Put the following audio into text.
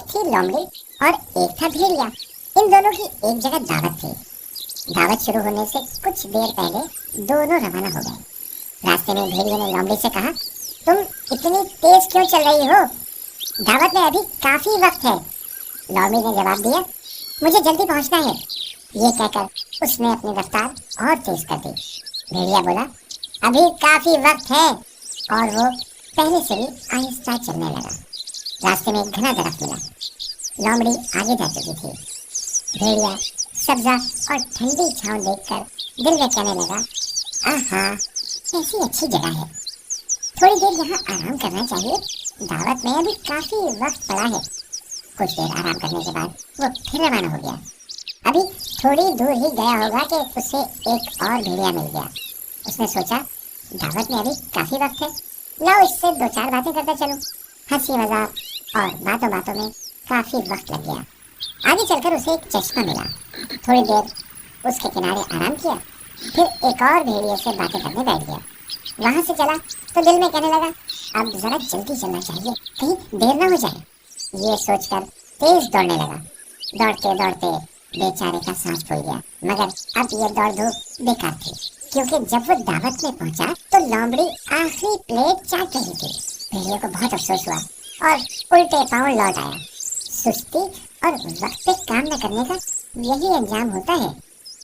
थी लोमड़ी और एक था भेड़िया। इन दोनों की एक जगह दावत थी। दावत शुरू होने से कुछ देर पहले दोनों रवाना हो गए। रास्ते में भेड़िया ने लोमड़ी से कहा, तुम इतनी तेज क्यों चल रही हो? दावत में अभी काफी वक्त है। लोमड़ी ने जवाब दिया, मुझे जल्दी पहुंचना है। ये कहकर उसने अपनी रफ्तार और तेज कर दी। भेड़िया बोला, अभी काफी वक्त है, और वो पहले से भी आहिस्ता चलने लगा। रास्ते में एक घना दरख्त मिला। लोमड़ी आगे जा चुकी थी। भेड़िया सब्जा और ठंडी छांव देखकर दिल में कहने लगा, आहा, ऐसी अच्छी जगह है, थोड़ी देर यहाँ आराम करना चाहिए। दावत में अभी काफी वक्त पड़ा है। कुछ देर आराम करने के बाद वो फिर रवाना हो गया। अभी थोड़ी दूर ही गया होगा कि उसे एक और भेड़िया मिल गया। उसने सोचा, दावत में अभी काफी वक्त है, लाओ इससे दो चार बातें करता चलूं। हंसी मजाक और बातों बातों में काफी वक्त लग गया। आगे चलकर उसे एक चश्मा मिला। थोड़ी देर उसके किनारे आराम किया, फिर एक और भेड़िए से बातें करने बैठ गया। वहां से चला तो दिल में कहने लगा, अब जरा जल्दी चलना चाहिए, कहीं देर ना हो जाए। ये सोचकर तेज दौड़ने लगा। दौड़ते दौड़ते बेचारे का सांस फूल गया, मगर अब ये दौड़ धूप बेकार थी, क्योंकि जब वो दावत में पहुंचा तो लोमड़ी आखिरी प्लेट चाट रही थी। भेड़िए को बहुत अफसोस हुआ और उल्टे पांव लौट आया। सुस्ती और वक्त पे काम न करने का यही अंजाम होता है।